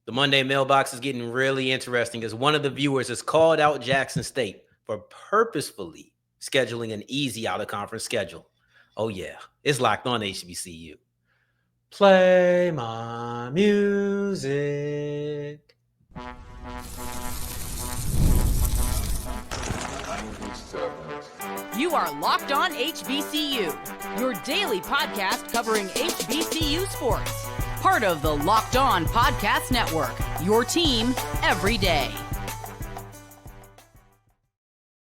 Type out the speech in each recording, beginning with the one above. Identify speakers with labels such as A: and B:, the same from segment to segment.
A: The Monday mailbox is getting really interesting as one of the viewers has called out Jackson State for purposefully scheduling an easy out-of-conference schedule. Oh, yeah, it's locked on HBCU. Play my music.
B: You are Locked On HBCU, your daily podcast covering HBCU sports. Part of the Locked On Podcast Network, your team every day.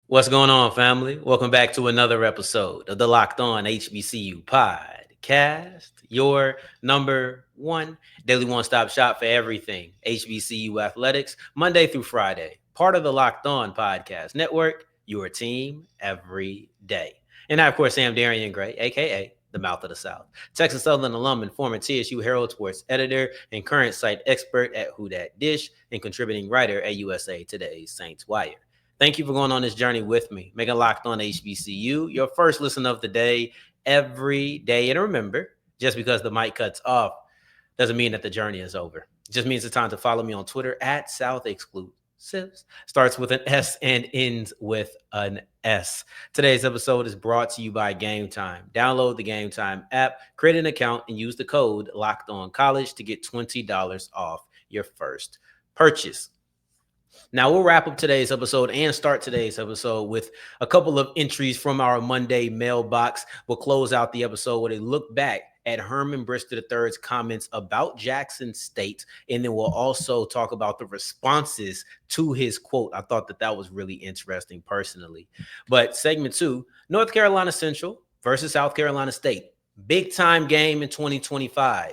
A: What's going on, family? Welcome back to another episode of the Locked On HBCU podcast, your number one daily one-stop shop for everything HBCU athletics, Monday through Friday. Part of the Locked On Podcast Network, your team every day. And I, of course, am Darrion Gray, a.k.a. the Mouth of the South, Texas Southern alum and former TSU Herald Sports editor and current site expert at Who Dat Dish and contributing writer at USA Today's Saints Wire. Thank you for going on this journey with me, making Locked On HBCU your first listen of the day every day. And remember, just because the mic cuts off doesn't mean that the journey is over. It just means it's time to follow me on Twitter at South Exclusives. Starts with an S and ends with an S. Today's episode is brought to you by Game Time. Download the Game Time app, create an account, and use the code LOCKEDONCollege to get $20 off your first purchase. Now, we'll wrap up today's episode and start today's episode with a couple of entries from our Monday mailbox. We'll close out the episode with a look back at Herman Brister III's comments about Jackson State, and then we'll also talk about the responses to his quote. I thought that was really interesting personally. But segment 2, North Carolina Central versus South Carolina State. Big time game in 2025.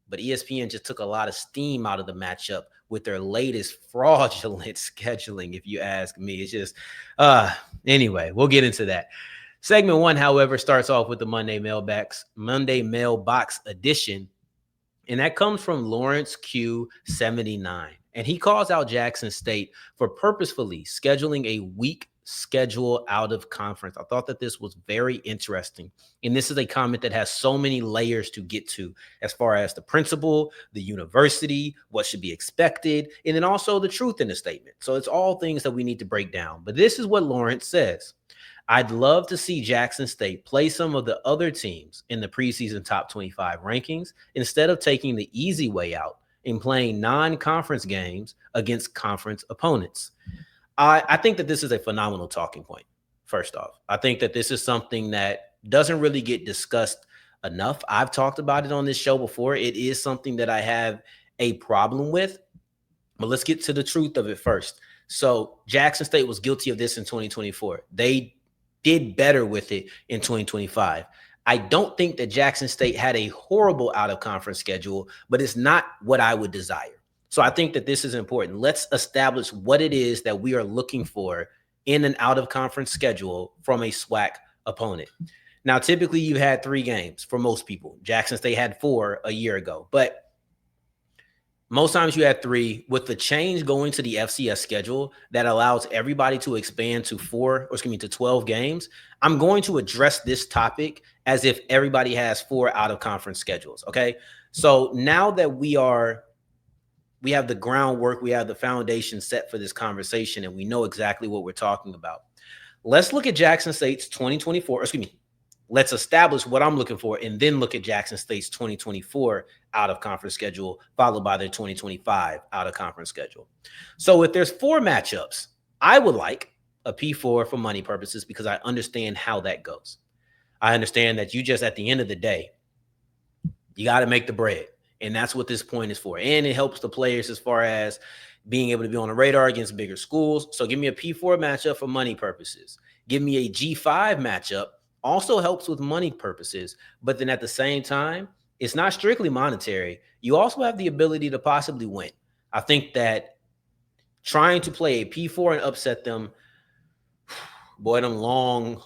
A: But ESPN just took a lot of steam out of the matchup with their latest fraudulent scheduling, if you ask me. It's just, anyway, we'll get into that. Segment 1, however, starts off with the Monday mailbox edition, and that comes from Lawrence Q79. And he calls out Jackson State for purposefully scheduling a weak schedule out of conference. I thought that this was very interesting. And this is a comment that has so many layers to get to as far as the principal, the university, what should be expected, and then also the truth in the statement. So it's all things that we need to break down. But this is what Lawrence says. I'd love to see Jackson State play some of the other teams in the preseason top 25 rankings instead of taking the easy way out and playing non-conference games against conference opponents. I think that this is a phenomenal talking point, first off. I think that this is something that doesn't really get discussed enough. I've talked about it on this show before. It is something that I have a problem with, but let's get to the truth of it first. So Jackson State was guilty of this in 2024. They did better with it in 2025. I don't think that Jackson State had a horrible out-of-conference schedule, but it's not what I would desire. So I think that this is important. Let's establish what it is that we are looking for in an out-of-conference schedule from a SWAC opponent. Now, typically you had 3 games for most people. Jackson State had 4 a year ago, but most times you had 3. With the change going to the FCS schedule that allows everybody to expand to 12 games, I'm going to address this topic as if everybody has 4 out-of-conference schedules, okay? So now that we have the groundwork, we have the foundation set for this conversation, and we know exactly what we're talking about. Let's look at Jackson State's 2024, let's establish what I'm looking for, and then look at Jackson State's 2024 out-of-conference schedule, followed by their 2025 out-of-conference schedule. So if there's 4 matchups, I would like a P4 for money purposes because I understand how that goes. I understand that you just, at the end of the day, you got to make the bread. And that's what this point is for. And it helps the players as far as being able to be on the radar against bigger schools. So give me a P4 matchup for money purposes. Give me a G5 matchup. Also helps with money purposes. But then at the same time, it's not strictly monetary. You also have the ability to possibly win. I think that trying to play a P4 and upset them, boy, them long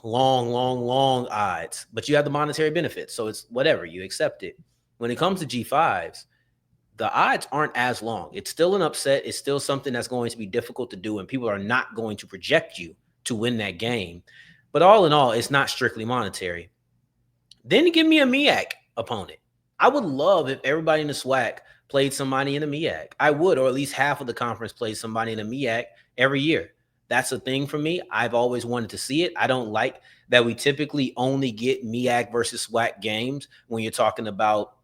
A: odds. But you have the monetary benefits. So it's whatever. You accept it. When it comes to G5s, the odds aren't as long. It's still an upset. It's still something that's going to be difficult to do, and people are not going to project you to win that game. But all in all, it's not strictly monetary. Then give me a MEAC opponent. I would love if everybody in the SWAC played somebody in the MEAC. I would, or at least half of the conference plays somebody in the MEAC every year. That's a thing for me. I've always wanted to see it. I don't like that we typically only get MEAC versus SWAC games when you're talking about,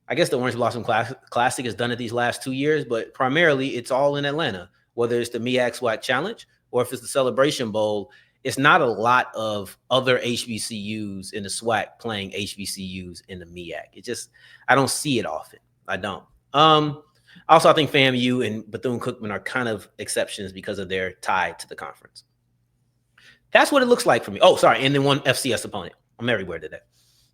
A: I guess the Orange Blossom Classic has done it these last 2 years, but primarily it's all in Atlanta, whether it's the MEAC SWAC Challenge or if it's the Celebration Bowl. It's not a lot of other HBCUs in the SWAC playing HBCUs in the MEAC. I don't see it often. I don't. Also, I think FAMU and Bethune-Cookman are kind of exceptions because of their tie to the conference. That's what it looks like for me. Oh, sorry. And then one FCS opponent. I'm everywhere today.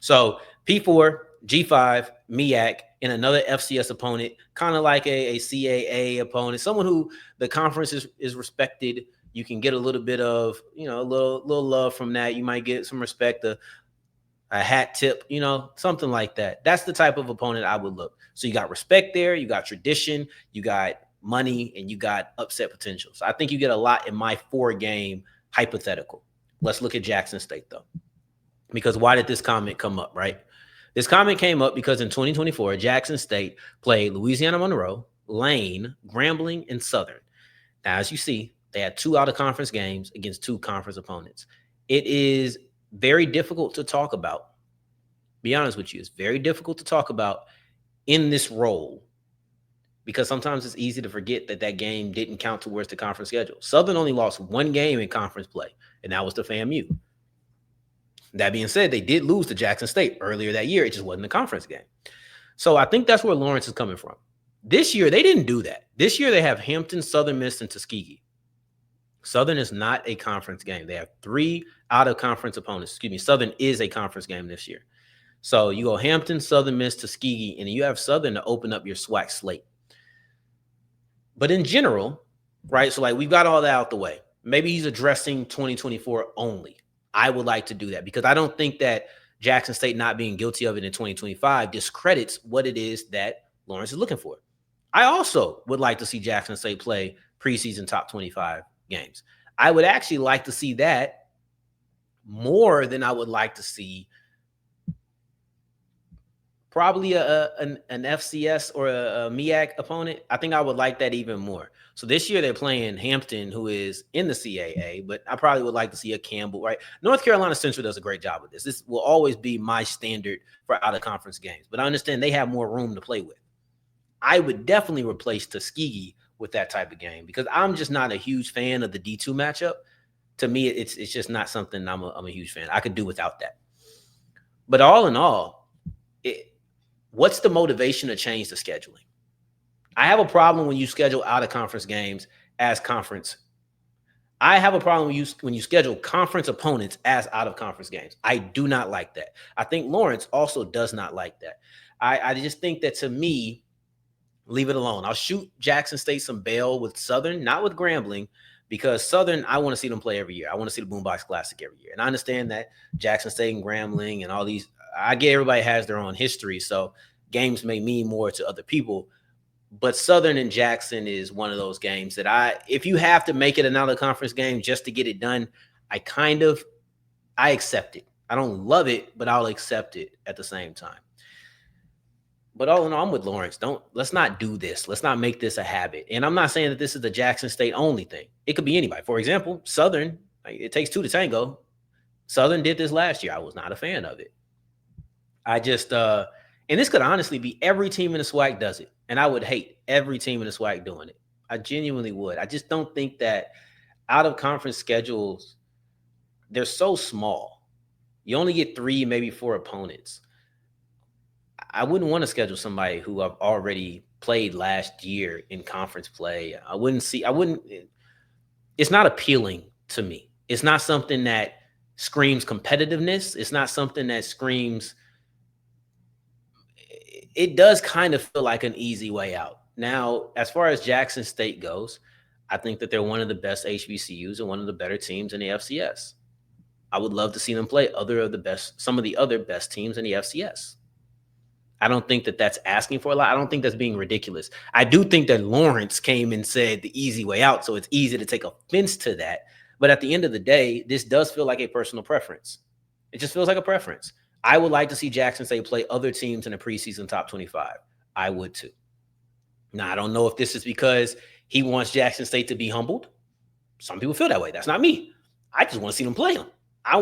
A: So P4, G5, MEAC, and another FCS opponent, kind of like a CAA opponent, someone who the conference is respected. You can get a little bit of, a little love from that. You might get some respect, a hat tip, something like that. That's the type of opponent I would look. So you got respect there, you got tradition, you got money, and you got upset potential. So I think you get a lot in my 4-game hypothetical. Let's look at Jackson State, though, because why did this comment come up, right? This comment came up because in 2024, Jackson State played Louisiana Monroe, Lane, Grambling, and Southern. Now, as you see, they had 2 out-of-conference games against 2 conference opponents. It is very difficult to talk about. Be honest with you, it's very difficult to talk about in this role because sometimes it's easy to forget that game didn't count towards the conference schedule. Southern only lost 1 game in conference play, and that was to FAMU. That being said, they did lose to Jackson State earlier that year. It just wasn't a conference game. So I think that's where Lawrence is coming from. This year, they didn't do that. This year, they have Hampton, Southern Miss, and Tuskegee. Southern is not a conference game. They have 3 out-of-conference opponents. Excuse me, Southern is a conference game this year. So you go Hampton, Southern Miss, Tuskegee, and you have Southern to open up your SWAC slate. But in general, right, so we've got all that out the way. Maybe he's addressing 2024 only. I would like to do that because I don't think that Jackson State not being guilty of it in 2025 discredits what it is that Lawrence is looking for. I also would like to see Jackson State play preseason top 25 games. I would actually like to see that more than I would like to see probably an FCS or a MEAC opponent. I think I would like that even more. So this year they're playing Hampton, who is in the CAA, but I probably would like to see a Campbell, right? North Carolina Central does a great job with this. This will always be my standard for out-of-conference games, but I understand they have more room to play with. I would definitely replace Tuskegee with that type of game because I'm just not a huge fan of the D2 matchup. To me, it's just not something I'm a huge fan. I could do without that. But all in all, what's the motivation to change the scheduling? I have a problem when you schedule out-of-conference games as conference. I have a problem when you schedule conference opponents as out-of-conference games. I do not like that. I think Lawrence also does not like that. I just think that, to me, leave it alone. I'll shoot Jackson State some bail with Southern, not with Grambling, because Southern, I want to see them play every year. I want to see the Boombox Classic every year. And I understand that Jackson State and Grambling and all these, I get everybody has their own history, so games may mean more to other people. But Southern and Jackson is one of those games that if you have to make it another conference game just to get it done, I accept it. I don't love it, but I'll accept it at the same time. But all in all, I'm with Lawrence. Let's not do this. Let's not make this a habit. And I'm not saying that this is the Jackson State only thing. It could be anybody. For example, Southern, it takes 2 to tango. Southern did this last year. I was not a fan of it. And this could honestly be every team in the SWAC does it. And I would hate every team in the SWAC doing it. I genuinely would. I just don't think that out-of-conference schedules, they're so small. You only get 3, maybe 4 opponents. I wouldn't want to schedule somebody who I've already played last year in conference play. It's not appealing to me. It's not something that screams competitiveness. It's not something that screams, it does kind of feel like an easy way out. Now, as far as Jackson State goes, I think that they're one of the best HBCUs and one of the better teams in the FCS. I would love to see them play some of the other best teams in the FCS. I don't think that that's asking for a lot. I don't think that's being ridiculous. I do think that Lawrence came and said the easy way out, so it's easy to take offense to that. But at the end of the day, this does feel like a personal preference. It just feels like a preference. I would like to see Jackson State play other teams in the preseason top 25. I would too. Now, I don't know if this is because he wants Jackson State to be humbled. Some people feel that way. That's not me. I just want to see them play them. I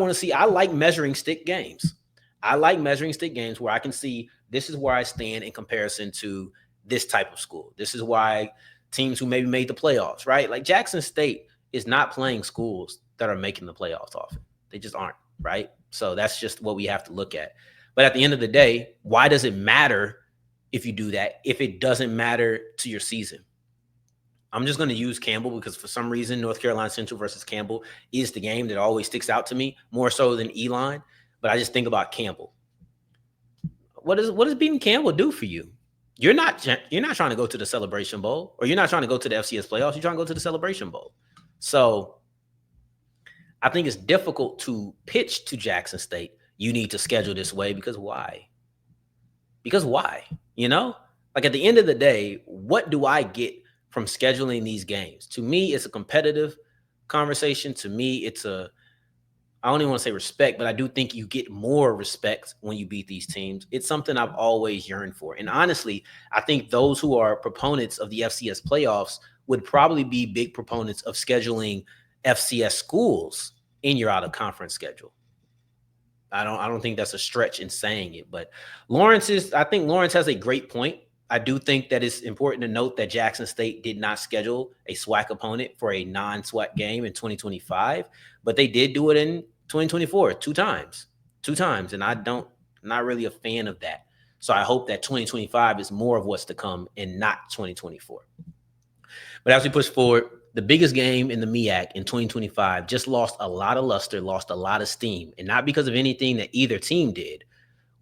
A: like measuring stick games. I like measuring stick games where I can see this is where I stand in comparison to this type of school. This is why teams who maybe made the playoffs, right? Like Jackson State is not playing schools that are making the playoffs often. They just aren't, right? So that's just what we have to look at. But at the end of the day, why does it matter if you do that if it doesn't matter to your season? I'm just going to use Campbell because for some reason, North Carolina Central versus Campbell is the game that always sticks out to me more so than Elon. But I just think about Campbell. What does beating Campbell do for you? You're not trying to go to the Celebration Bowl, or you're not trying to go to the FCS playoffs. You're trying to go to the Celebration Bowl. So I think it's difficult to pitch to Jackson State. You need to schedule this way because why? Because why? You know, like at the end of the day, what do I get from scheduling these games? To me, it's a competitive conversation. To me, I don't even want to say respect, but I do think you get more respect when you beat these teams. It's something I've always yearned for. And honestly, I think those who are proponents of the FCS playoffs would probably be big proponents of scheduling FCS schools in your out of conference schedule. I don't think that's a stretch in saying it, but I think Lawrence has a great point. I do think that it's important to note that Jackson State did not schedule a SWAC opponent for a non-SWAC game in 2025, but they did do it in 2024 two times. And not really a fan of that. So I hope that 2025 is more of what's to come and not 2024. But as we push forward, the biggest game in the MEAC in 2025 just lost a lot of luster, lost a lot of steam, and not because of anything that either team did.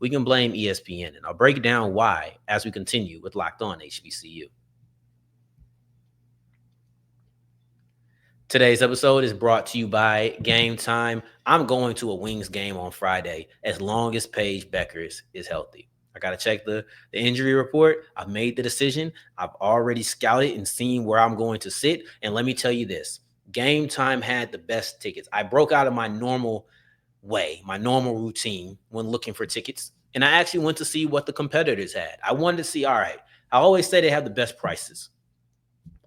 A: We can blame ESPN, and I'll break down why as we continue with Locked On HBCU. Today's episode is brought to you by Game Time. I'm going to a Wings game on Friday as long as Paige Beckers is healthy. I got to check the injury report. I've made the decision. I've already scouted and seen where I'm going to sit. And let me tell you this, Game Time had the best tickets. I broke out of my normal routine when looking for tickets. And I actually went to see what the competitors had. I wanted to see, all right, I always say they have the best prices,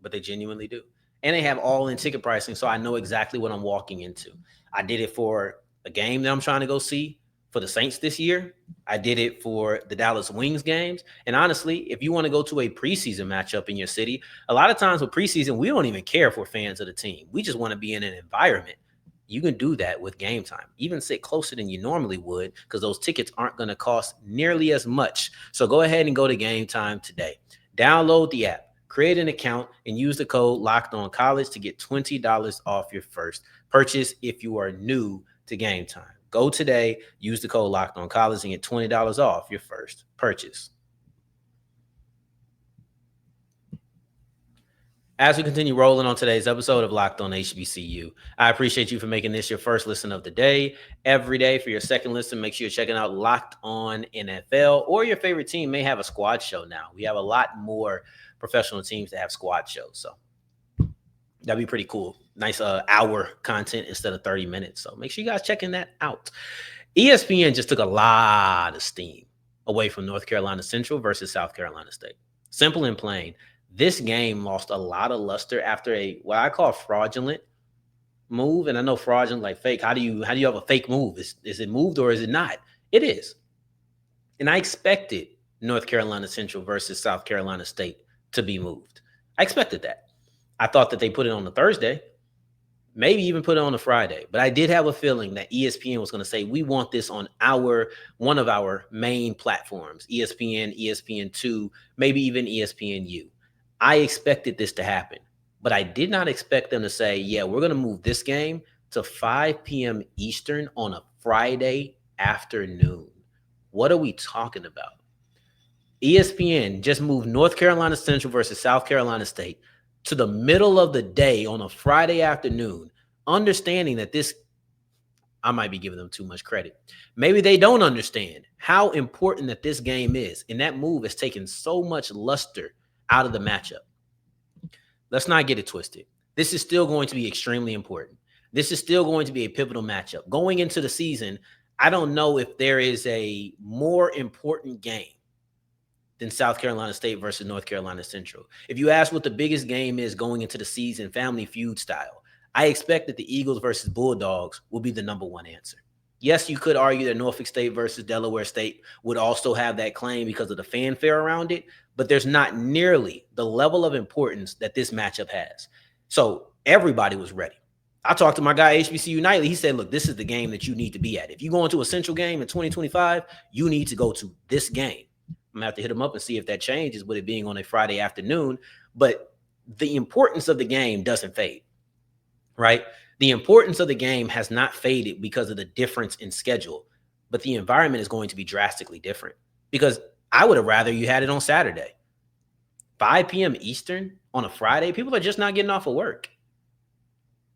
A: but they genuinely do. And they have all-in ticket pricing, so I know exactly what I'm walking into. I did it for a game that I'm trying to go see for the Saints this year. I did it for the Dallas Wings games. And honestly, if you want to go to a preseason matchup in your city, a lot of times with preseason, we don't even care if we're fans of the team. We just want to be in an environment. You can do that with Game Time. Even sit closer than you normally would because those tickets aren't going to cost nearly as much. So go ahead and go to Game Time today. Download the app, create an account, and use the code LOCKEDONCollege to get $20 off your first purchase if you are new to Game Time. Go today, use the code LOCKEDONCollege and get $20 off your first purchase. As we continue rolling on today's episode of Locked On HBCU, I appreciate you for making this your first listen of the day. Every day for your second listen, make sure you're checking out Locked On NFL, or your favorite team may have a squad show now. We have a lot more professional teams that have squad shows, so that'd be pretty cool. Nice hour content instead of 30 minutes. So make sure you guys checking that out. ESPN just took a lot of steam away from North Carolina Central versus South Carolina State. Simple and plain. This game lost a lot of luster after what I call fraudulent move. And I know fraudulent like fake. How do you have a fake move? Is it moved or is it not? It is. And I expected North Carolina Central versus South Carolina State to be moved. I expected that. I thought that they put it on a Thursday, maybe even put it on a Friday. But I did have a feeling that ESPN was going to say, we want this on one of our main platforms, ESPN, ESPN2, maybe even ESPNU. I expected this to happen, but I did not expect them to say, yeah, we're going to move this game to 5 p.m. Eastern on a Friday afternoon. What are we talking about? ESPN just moved North Carolina Central versus South Carolina State to the middle of the day on a Friday afternoon, understanding that I might be giving them too much credit. Maybe they don't understand how important that this game is, and that move has taken so much luster out of the matchup. Let's not get it twisted. This is still going to be extremely important. This is still going to be a pivotal matchup. Going into the season, I don't know if there is a more important game than South Carolina State versus North Carolina Central. If you ask what the biggest game is going into the season, Family Feud style, I expect that the Eagles versus Bulldogs will be the number one answer. Yes, you could argue that Norfolk State versus Delaware State would also have that claim because of the fanfare around it, but there's not nearly the level of importance that this matchup has. So everybody was ready. I talked to my guy, HBCU Nightly. He said, look, this is the game that you need to be at. If you go into a Central game in 2025, you need to go to this game. I'm going to have to hit him up and see if that changes with it being on a Friday afternoon. But the importance of the game doesn't fade, right? The importance of the game has not faded because of the difference in schedule, but the environment is going to be drastically different because I would have rather you had it on Saturday. 5 p.m. Eastern on a Friday, people are just not getting off of work.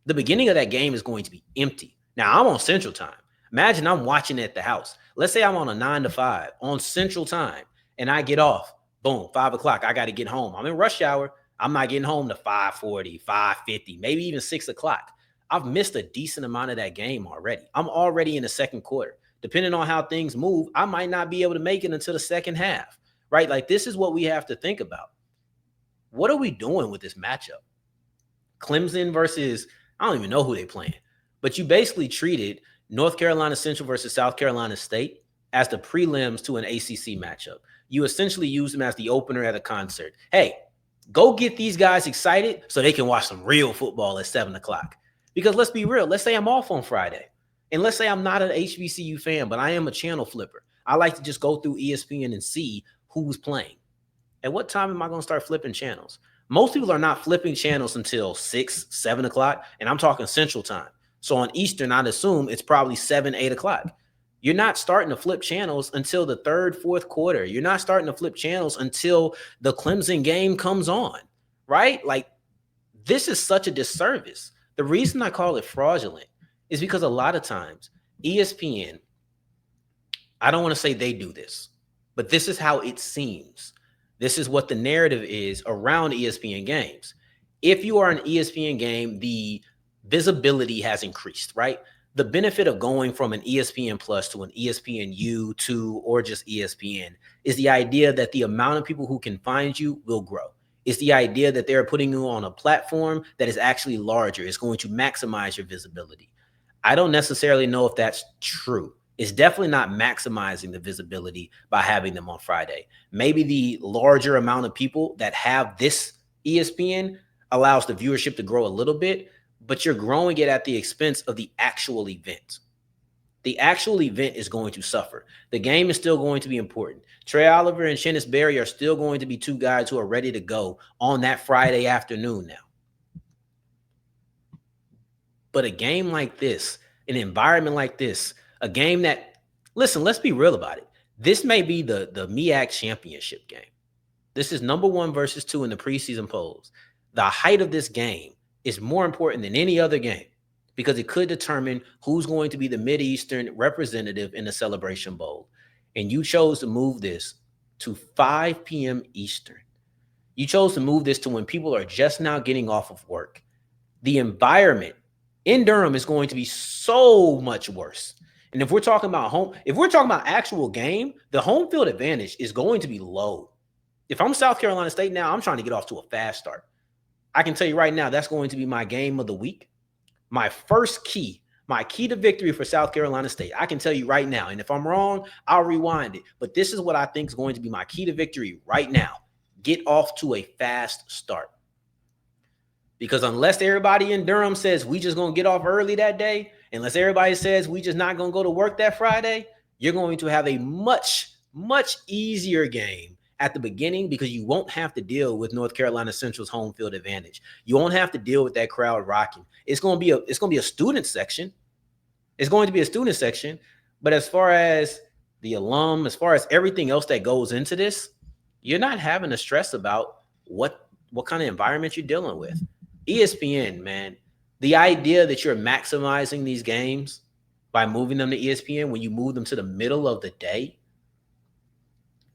A: The beginning of that game is going to be empty. Now, I'm on Central Time. Imagine I'm watching at the house. Let's say I'm on a 9 to 5 on Central Time, and I get off. Boom, 5 o'clock. I got to get home. I'm in rush hour. I'm not getting home to 5:40, 5:50, maybe even 6 o'clock. I've missed a decent amount of that game already. I'm already in the second quarter. Depending on how things move, I might not be able to make it until the second half, right? Like, this is what we have to think about. What are we doing with this matchup? Clemson versus, I don't even know who they're playing, but you basically treated North Carolina Central versus South Carolina State as the prelims to an ACC matchup. You essentially use them as the opener at a concert. Hey, go get these guys excited so they can watch some real football at 7 o'clock. Because let's be real. Let's say I'm off on Friday. And let's say I'm not an HBCU fan, but I am a channel flipper. I like to just go through ESPN and see who's playing. At what time am I going to start flipping channels? Most people are not flipping channels until 6, 7 o'clock, and I'm talking Central Time. So on Eastern, I'd assume it's probably 7, 8 o'clock. You're not starting to flip channels until the third, fourth quarter. You're not starting to flip channels until the Clemson game comes on, right? Like, this is such a disservice. The reason I call it fraudulent is because a lot of times ESPN, I don't want to say they do this, but this is how it seems. This is what the narrative is around ESPN games. If you are an ESPN game, the visibility has increased, right? The benefit of going from an ESPN Plus to an ESPNU to or just ESPN is the idea that the amount of people who can find you will grow. It's the idea that they're putting you on a platform that is actually larger. It's going to maximize your visibility. I don't necessarily know if that's true. It's definitely not maximizing the visibility by having them on Friday. Maybe the larger amount of people that have this ESPN allows the viewership to grow a little bit, but you're growing it at the expense of the actual event. The actual event is going to suffer. The game is still going to be important. Trey Oliver and Shennis Berry are still going to be two guys who are ready to go on that Friday afternoon now. But a game like this, an environment like this, a game that, listen, let's be real about it. This may be the MEAC championship game. This is number 1 versus 2 in the preseason polls. The height of this game is more important than any other game because it could determine who's going to be the Mideastern representative in the Celebration Bowl. And you chose to move this to 5 p.m. Eastern. You chose to move this to when people are just now getting off of work. The environment in Durham is going to be so much worse. And if we're talking about actual game, the home field advantage is going to be low. If I'm South Carolina State now, I'm trying to get off to a fast start. I can tell you right now, that's going to be my game of the week. My key to victory for South Carolina State. I can tell you right now, and if I'm wrong, I'll rewind it. But this is what I think is going to be my key to victory right now. Get off to a fast start. Because unless everybody in Durham says we just going to get off early that day, unless everybody says we just not going to go to work that Friday, you're going to have a much, much easier game at the beginning because you won't have to deal with North Carolina Central's home field advantage. You won't have to deal with that crowd rocking. It's going to be a student section. It's going to be a student section. But as far as the alum, as far as everything else that goes into this, you're not having to stress about what kind of environment you're dealing with. ESPN, man, the idea that you're maximizing these games by moving them to ESPN when you move them to the middle of the day,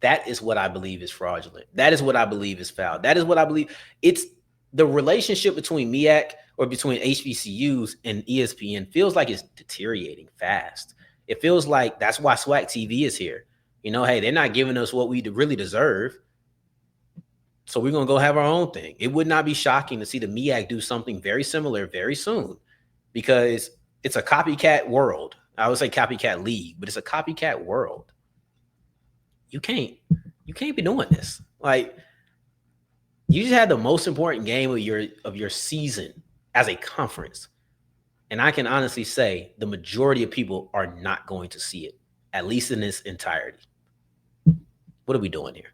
A: that is what I believe is fraudulent. That is what I believe is foul. That is what I believe. It's the relationship between MEAC or between HBCUs and ESPN feels like it's deteriorating fast. It feels like that's why SWAC TV is here. You know, hey, they're not giving us what we really deserve. So we're going to go have our own thing. It would not be shocking to see the MEAC do something very similar very soon, because it's a copycat world. I would say copycat league, but it's a copycat world. You can't be doing this. Like, you just had the most important game of your season as a conference. And I can honestly say the majority of people are not going to see it, at least in its entirety. What are we doing here?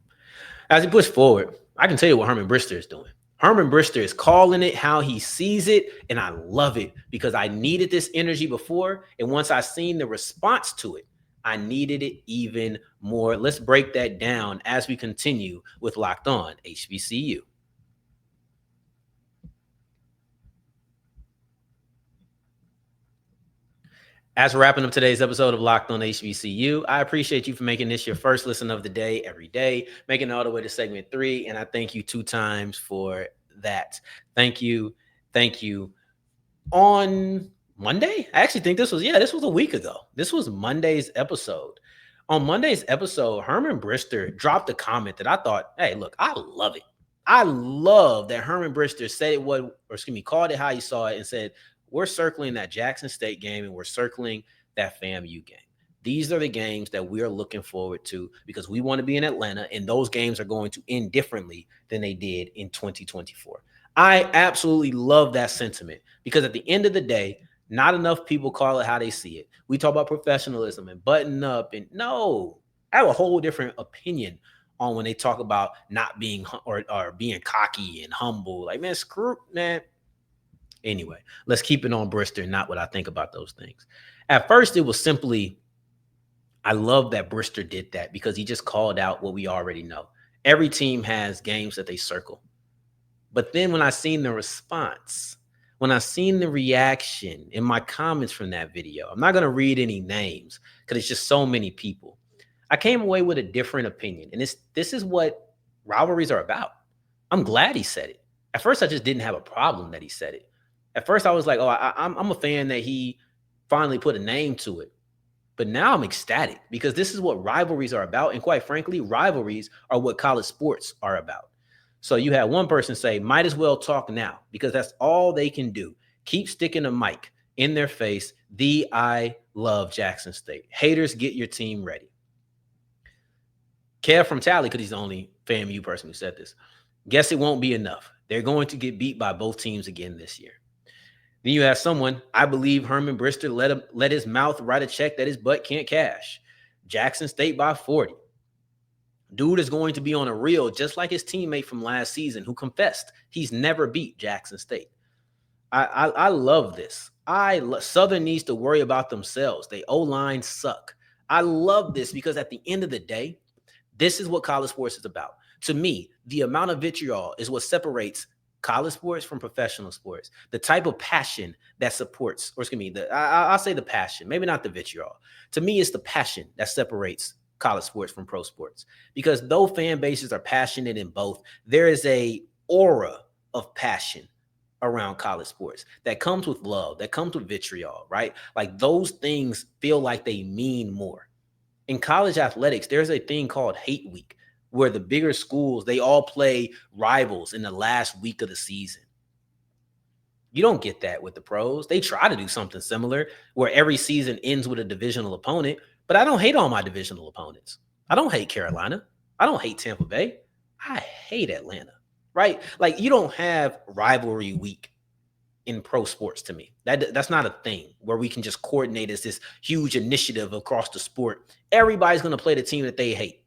A: As we push forward, I can tell you what Herman Brister is doing. Herman Brister is calling it how he sees it, and I love it because I needed this energy before, and once I seen the response to it, I needed it even more. Let's break that down as we continue with Locked On HBCU. As we're wrapping up today's episode of Locked On HBCU, I appreciate you for making this your first listen of the day every day, making it all the way to segment 3, and I thank you 2 times for that. Thank you. Thank you. On Monday, I actually think this was a week ago. This was Monday's episode. On Monday's episode, Herman Brister dropped a comment that I thought, hey, look, I love it. I love that Herman Brister said it called it how he saw it and said, we're circling that Jackson State game and we're circling that FAMU game. These are the games that we are looking forward to because we want to be in Atlanta, and those games are going to end differently than they did in 2024. I absolutely love that sentiment because at the end of the day, not enough people call it how they see it. We talk about professionalism and button up, and no, I have a whole different opinion on when they talk about not being or being cocky and humble. Like, man, screw, man. Anyway, let's keep it on Brister, not what I think about those things. At first, it was simply, I love that Brister did that because he just called out what we already know. Every team has games that they circle. But then when I seen the response, when I seen the reaction in my comments from that video, I'm not going to read any names because it's just so many people. I came away with a different opinion. And this is what rivalries are about. I'm glad he said it. At first, I just didn't have a problem that he said it. At first, I was like, oh, I'm a fan that he finally put a name to it. But now I'm ecstatic because this is what rivalries are about. And quite frankly, rivalries are what college sports are about. So you had one person say, might as well talk now because that's all they can do. Keep sticking a mic in their face. I love Jackson State. Haters, get your team ready. Kev from Tally, because he's the only FAMU person who said this. Guess it won't be enough. They're going to get beat by both teams again this year. Then you have someone, I believe Herman Brister let his mouth write a check that his butt can't cash. Jackson State by 40. Dude is going to be on a reel just like his teammate from last season who confessed he's never beat Jackson State. I love this. Southern needs to worry about themselves. They O-line suck. I love this because at the end of the day, this is what college sports is about. To me, the amount of vitriol is what separates college sports from professional sports. The type of passion that supports, I'll say the passion, maybe not the vitriol. To me, it's the passion that separates college sports from pro sports. Because though fan bases are passionate in both, there is a aura of passion around college sports that comes with love, that comes with vitriol, right? Like those things feel like they mean more. In college athletics, there's a thing called hate week, where the bigger schools, they all play rivals in the last week of the season. You don't get that with the pros. They try to do something similar where every season ends with a divisional opponent, but I don't hate all my divisional opponents. I don't hate Carolina. I don't hate Tampa Bay. I hate Atlanta, right? Like you don't have rivalry week in pro sports to me. That's not a thing where we can just coordinate as this huge initiative across the sport. Everybody's going to play the team that they hate.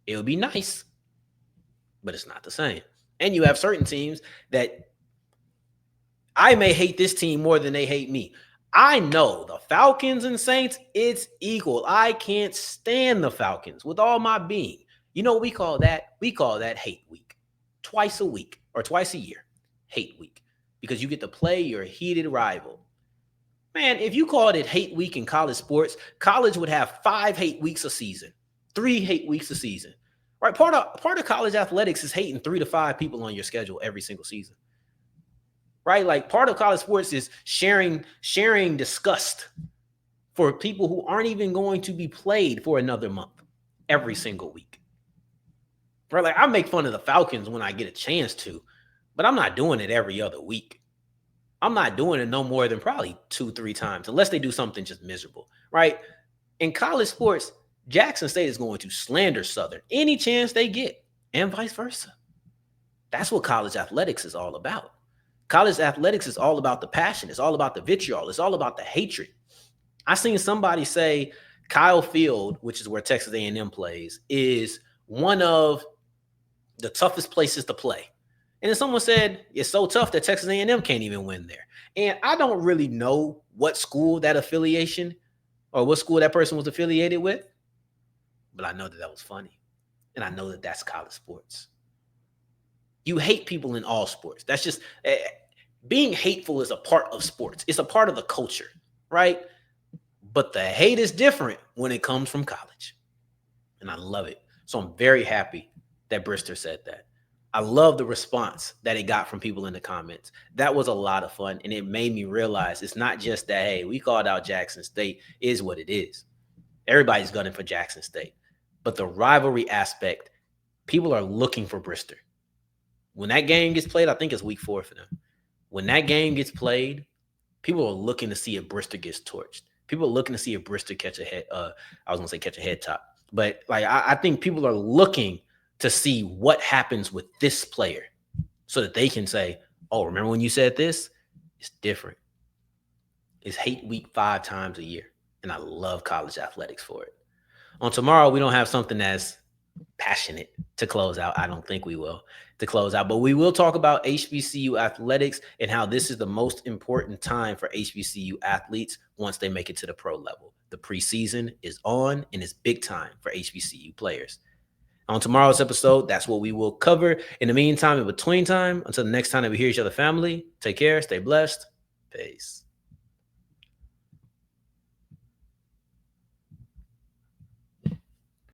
A: It would be nice, but it's not the same. And you have certain teams that I may hate this team more than they hate me. I know the Falcons and Saints, it's equal. I can't stand the Falcons with all my being. You know what we call that? We call that hate week. Twice a week or twice a year. Hate week. Because you get to play your heated rival. Man, if you called it hate week in college sports, college would have 5 hate weeks a season. 3 hate weeks a season, right? Part of college athletics is hating 3 to 5 people on your schedule every single season, right? Like part of college sports is sharing disgust for people who aren't even going to be played for another month every single week. Right? Like, I make fun of the Falcons when I get a chance to, but I'm not doing it every other week. I'm not doing it no more than probably 2-3 times, unless they do something just miserable, right? In college sports, Jackson State is going to slander Southern any chance they get, and vice versa. That's what college athletics is all about. College athletics is all about the passion. It's all about the vitriol. It's all about the hatred. I seen somebody say Kyle Field, which is where Texas A&M plays, is one of the toughest places to play. And then someone said it's so tough that Texas A&M can't even win there. And I don't really know what school that affiliation or what school that person was affiliated with, but I know that was funny. And I know that that's college sports. You hate people in all sports. That's just being hateful is a part of sports. It's a part of the culture, right? But the hate is different when it comes from college. And I love it. So I'm very happy that Brister said that. I love the response that it got from people in the comments. That was a lot of fun. And it made me realize it's not just that, hey, we called out Jackson State is what it is. Everybody's gunning for Jackson State. But the rivalry aspect, people are looking for Brister. When that game gets played, I think it's week 4 for them. When that game gets played, people are looking to see if Brister gets torched. People are looking to see if Brister catch a head. I was gonna say catch a head top, but like I think people are looking to see what happens with this player, so that they can say, "Oh, remember when you said this? It's different. It's hate week 5 times a year," and I love college athletics for it. On tomorrow, we don't have something that's passionate to close out. I don't think we will to close out, but we will talk about HBCU athletics and how this is the most important time for HBCU athletes once they make it to the pro level. The preseason is on and it's big time for HBCU players. On tomorrow's episode, that's what we will cover. In the meantime, in between time, until the next time that we hear each other, family, take care, stay blessed. Peace.